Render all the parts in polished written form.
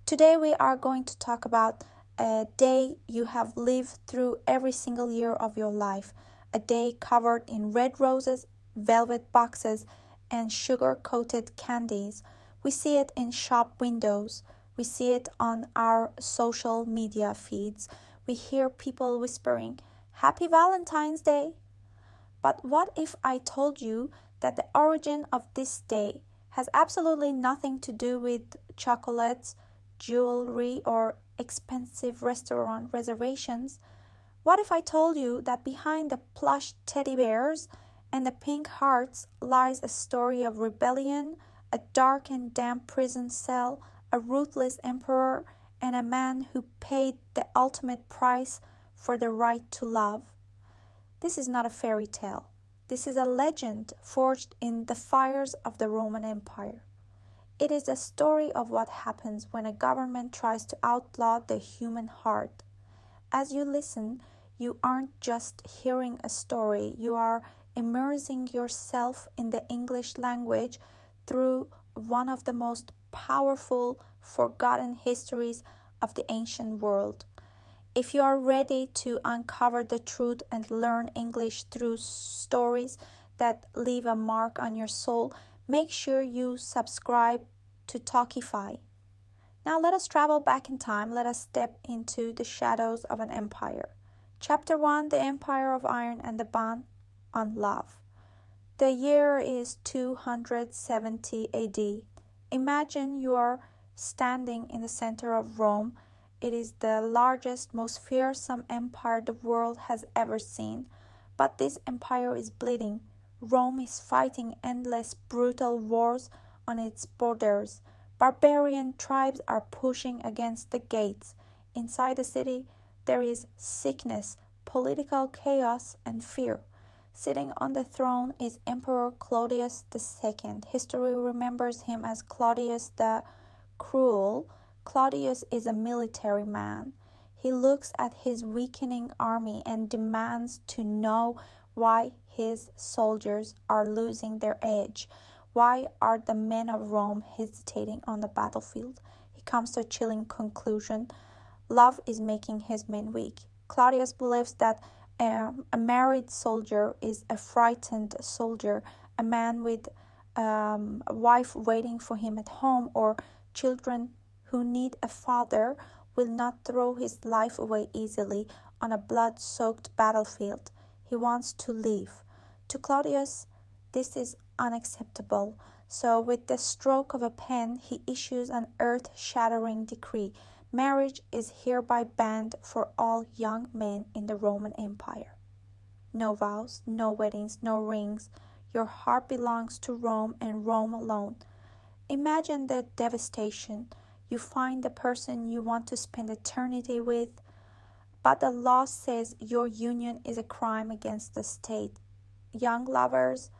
Today we are going to talk about a day you have lived through every single year of your life, a day covered in red roses, velvet boxes, and sugar-coated candies. We see it in shop windows. We see it on our social media feeds. We hear people whispering, "Happy Valentine's Day!" But what if I told you that the origin of this day has absolutely nothing to do with chocolates, jewelry, or expensive restaurant reservations? What if I told you that behind the plush teddy bears and the pink hearts lies a story of rebellion, a dark and damp prison cell, a ruthless emperor, and a man who paid the ultimate price for the right to love? This is not a fairy tale. This is a legend forged in the fires of the Roman Empire. It is a story of what happens when a government tries to outlaw the human heart. As you listen, you aren't just hearing a story, you are immersing yourself in the English language through one of the most powerful, forgotten histories of the ancient world. If you are ready to uncover the truth and learn English through stories that leave a mark on your soul, make sure you subscribe to Talkify. Now let us travel back in time. Let us step into the shadows of an empire. Chapter 1, The Empire of Iron and the Ban on Love. The year is 270 AD. Imagine you are standing in the center of Rome. It is the largest, most fearsome empire the world has ever seen. But this empire is bleeding. Rome is fighting endless, brutal wars on its borders. Barbarian tribes are pushing against the gates. Inside the city, there is sickness, political chaos, and fear. Sitting on the throne is Emperor Claudius II. History remembers him as Claudius the Cruel. Claudius is a military man. He looks at his weakening army and demands to know why his soldiers are losing their edge. Why are the men of Rome hesitating on the battlefield? He comes to a chilling conclusion. Love is making his men weak. Claudius believes that a married soldier is a frightened soldier, a man with a wife waiting for him at home, or children who need a father will not throw his life away easily on a blood-soaked battlefield. He wants to live. To Claudius, this is unacceptable. So with the stroke of a pen, he issues an earth-shattering decree. Marriage is hereby banned for all young men in the Roman Empire. No vows, no weddings, no rings. Your heart belongs to Rome and Rome alone. Imagine the devastation. You find the person you want to spend eternity with, but the law says your union is a crime against the state. Young lovers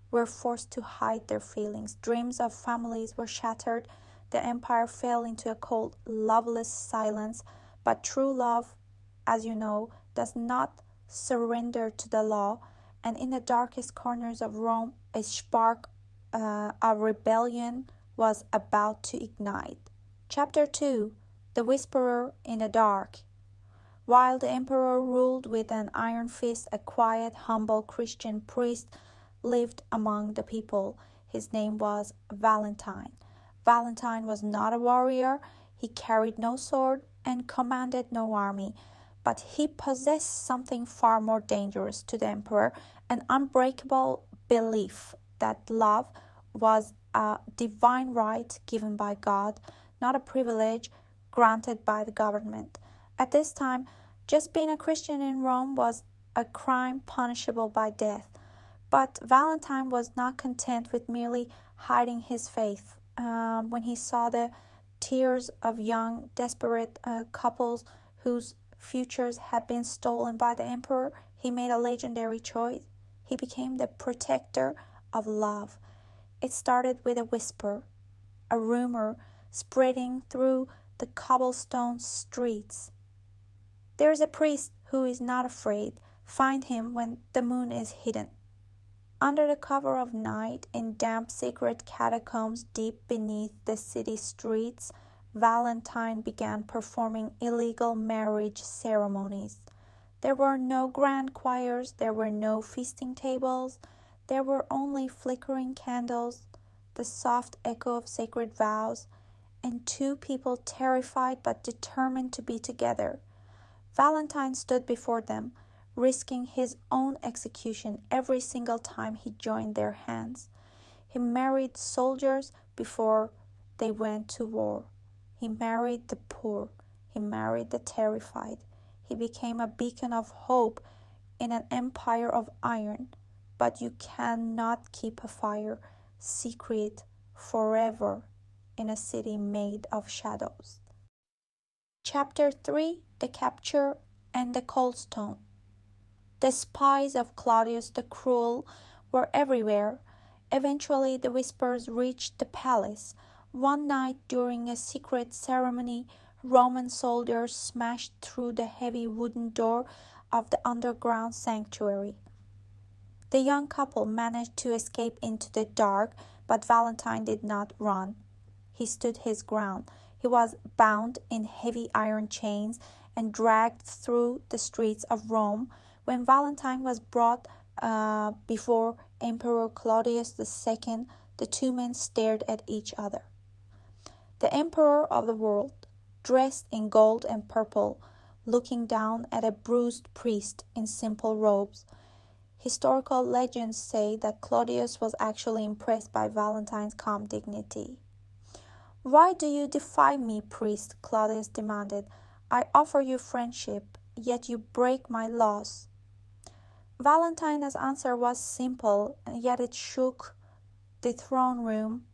were forced to hide their feelings. Dreams of families were shattered. The empire fell into a cold, loveless silence. But true love, as you know, does not surrender to the law. And in the darkest corners of Rome, a spark of rebellion was about to ignite. Chapter 2, The Whisperer in the Dark. While the emperor ruled with an iron fist, a quiet, humble Christian priest lived among the people. His name was Valentine. Valentine was not a warrior. He carried no sword and commanded no army. But he possessed something far more dangerous to the emperor, an unbreakable belief that love was a divine right given by God, not a privilege granted by the government. At this time, just being a Christian in Rome was a crime punishable by death. But Valentine was not content with merely hiding his faith. When he saw the tears of young, desperate couples whose futures had been stolen by the emperor, he made a legendary choice. He became the protector of love. It started with a whisper, a rumor spreading through the cobblestone streets. There is a priest who is not afraid. Find him when the moon is hidden. Under the cover of night, in damp secret catacombs deep beneath the city streets, Valentine began performing illegal marriage ceremonies. There were no grand choirs, there were no feasting tables, there were only flickering candles, the soft echo of sacred vows, and two people terrified but determined to be together. Valentine stood before them, risking his own execution every single time he joined their hands. He married soldiers before they went to war. He married the poor. He married the terrified. He became a beacon of hope in an empire of iron. But you cannot keep a fire secret forever in a city made of shadows. Chapter 3: The Capture and the Cold Stone. The spies of Claudius the Cruel were everywhere. Eventually the whispers reached the palace. One night during a secret ceremony, Roman soldiers smashed through the heavy wooden door of the underground sanctuary. The young couple managed to escape into the dark, but Valentine did not run. He stood his ground. He was bound in heavy iron chains and dragged through the streets of Rome. When Valentine was brought before Emperor Claudius II, the two men stared at each other. The Emperor of the world, dressed in gold and purple, looking down at a bruised priest in simple robes. Historical legends say that Claudius was actually impressed by Valentine's calm dignity. "Why do you defy me, priest?" Claudius demanded. "I offer you friendship, yet you break my laws." Valentine's answer was simple, yet it shook the throne room.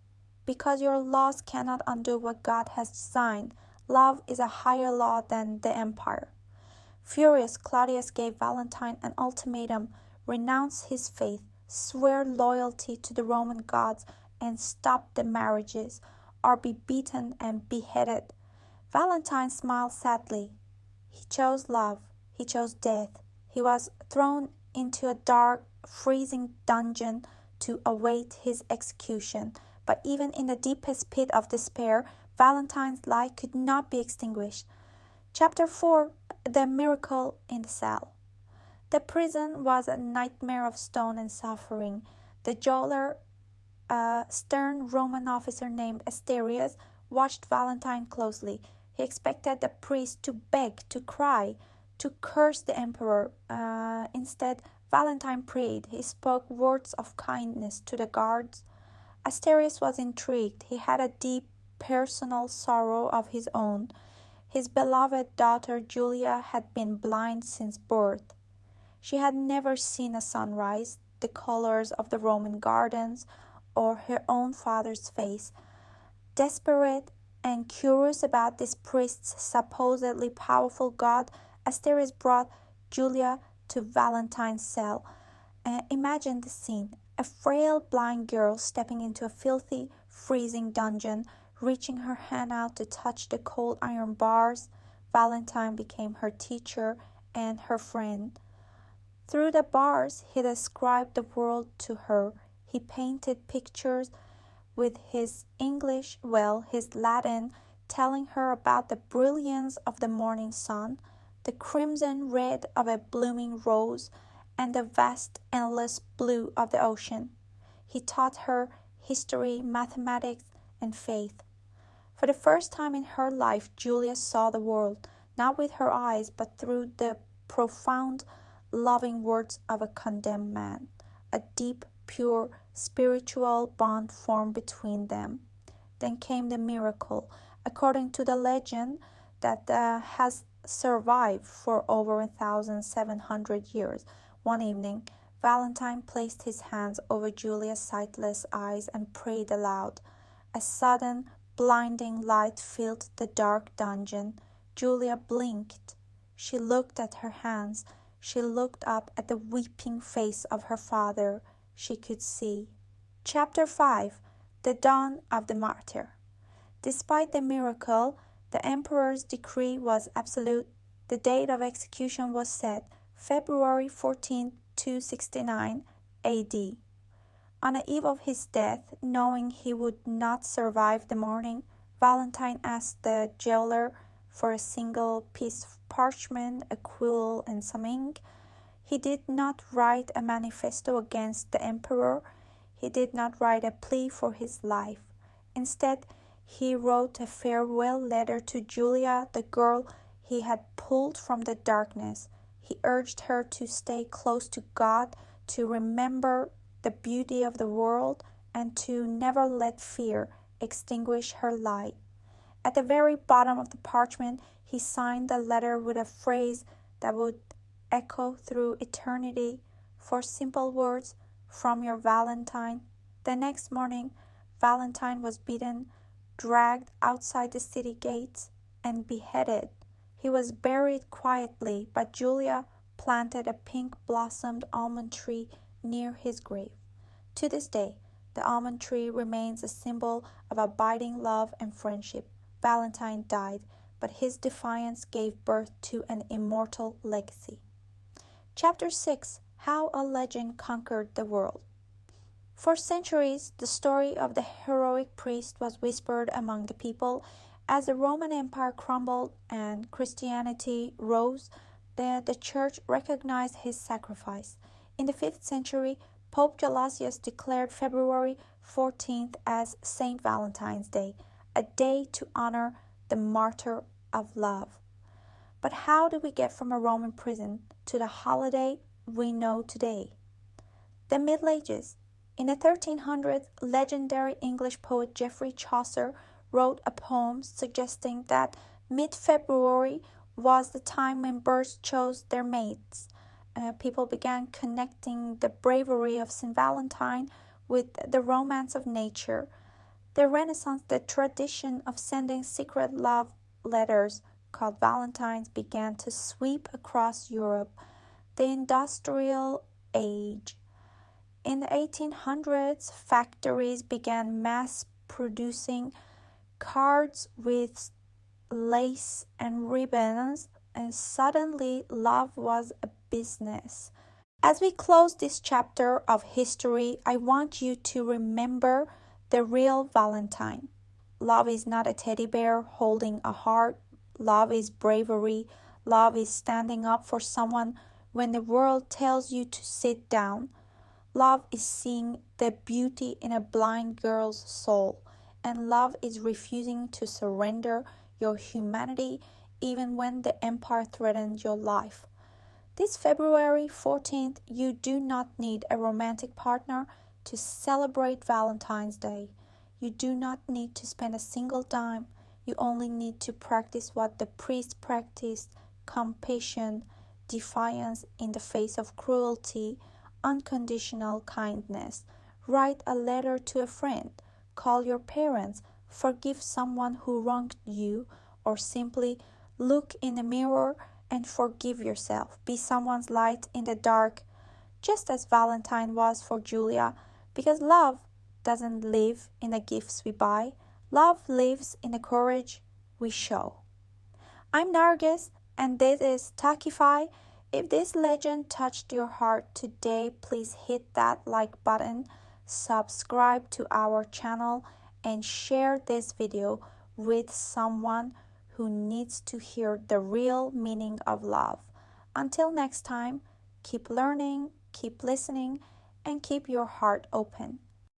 "Because your laws cannot undo what God has designed. Love is a higher law than the empire." Furious, Claudius gave Valentine an ultimatum: renounce his faith, swear loyalty to the Roman gods, and stop the marriages, or be beaten and beheaded. Valentine smiled sadly. He chose love. He chose death. He was thrown into a dark, freezing dungeon to await his execution. But even in the deepest pit of despair, Valentine's light could not be extinguished. Chapter 4: The Miracle in the Cell. The prison was a nightmare of stone and suffering. The jailer, a stern Roman officer named Asterius, watched Valentine closely. He expected the priest to beg, to cry, to curse the emperor. Instead, Valentine prayed. He spoke words of kindness to the guards. Asterius was intrigued. He had a deep personal sorrow of his own. His beloved daughter Julia had been blind since birth. She had never seen a sunrise, the colors of the Roman gardens, or her own father's face. Desperate and curious about this priest's supposedly powerful god, Asterius brought Julia to Valentine's cell. Imagine the scene: a frail blind girl stepping into a filthy, freezing dungeon, reaching her hand out to touch the cold iron bars. Valentine became her teacher and her friend. Through the bars, he described the world to her. He painted pictures with his English, his Latin, telling her about the brilliance of the morning sun, the crimson red of a blooming rose, and the vast, endless blue of the ocean. He taught her history, mathematics, and faith. For the first time in her life, Julia saw the world, not with her eyes, but through the profound, loving words of a condemned man. A deep, pure, spiritual bond formed between them. Then came the miracle. According to the legend that has survived for over 1,700 years, one evening, Valentine placed his hands over Julia's sightless eyes and prayed aloud. A sudden, blinding light filled the dark dungeon. Julia blinked. She looked at her hands. She looked up at the weeping face of her father. She could see. Chapter 5: The Dawn of the Martyr. Despite the miracle, the emperor's decree was absolute. The date of execution was set, February 14, 269 AD. On the eve of his death, knowing he would not survive the morning, Valentine asked the jailer for a single piece of parchment, a quill, and some ink. He did not write a manifesto against the emperor. He did not write a plea for his life. Instead, he wrote a farewell letter to Julia, the girl he had pulled from the darkness. He urged her to stay close to God, to remember the beauty of the world, and to never let fear extinguish her light. At the very bottom of the parchment, he signed the letter with a phrase that would echo through eternity, 4 simple words, from your Valentine. The next morning, Valentine was beaten, dragged outside the city gates, and beheaded. He was buried quietly, but Julia planted a pink-blossomed almond tree near his grave. To this day, the almond tree remains a symbol of abiding love and friendship. Valentine died, but his defiance gave birth to an immortal legacy. Chapter 6: How a Legend Conquered the World. For centuries, the story of the heroic priest was whispered among the people. As the Roman Empire crumbled and Christianity rose, the church recognized his sacrifice. In the 5th century, Pope Gelasius declared February 14th as Saint Valentine's Day, a day to honor the martyr of love. But how do we get from a Roman prison to the holiday we know today? The Middle Ages. In the 1300s, legendary English poet Geoffrey Chaucer wrote a poem suggesting that mid-February was the time when birds chose their mates. People began connecting the bravery of St. Valentine with the romance of nature. The Renaissance, the tradition of sending secret love letters called Valentines, began to sweep across Europe. The Industrial Age. In the 1800s, factories began mass producing cards with lace and ribbons, and suddenly love was a business. As we close this chapter of history, I want you to remember the real Valentine. Love is not a teddy bear holding a heart. Love is bravery. Love is standing up for someone when the world tells you to sit down. Love is seeing the beauty in a blind girl's soul. And love is refusing to surrender your humanity even when the empire threatens your life. This February 14th, you do not need a romantic partner to celebrate Valentine's Day. You do not need to spend a single dime. You only need to practice what the priest practiced: compassion, defiance in the face of cruelty, unconditional kindness. Write a letter to a friend. Call your parents. Forgive someone who wronged you, or simply look in the mirror and forgive yourself. Be someone's light in the dark, just as Valentine was for Julia, because love doesn't live in the gifts we buy. Love lives in the courage we show. I'm Narges, and this is Talkify. If this legend touched your heart today, please hit that like button, subscribe to our channel, and share this video with someone who needs to hear the real meaning of love. Until next time, keep learning, keep listening, and keep your heart open.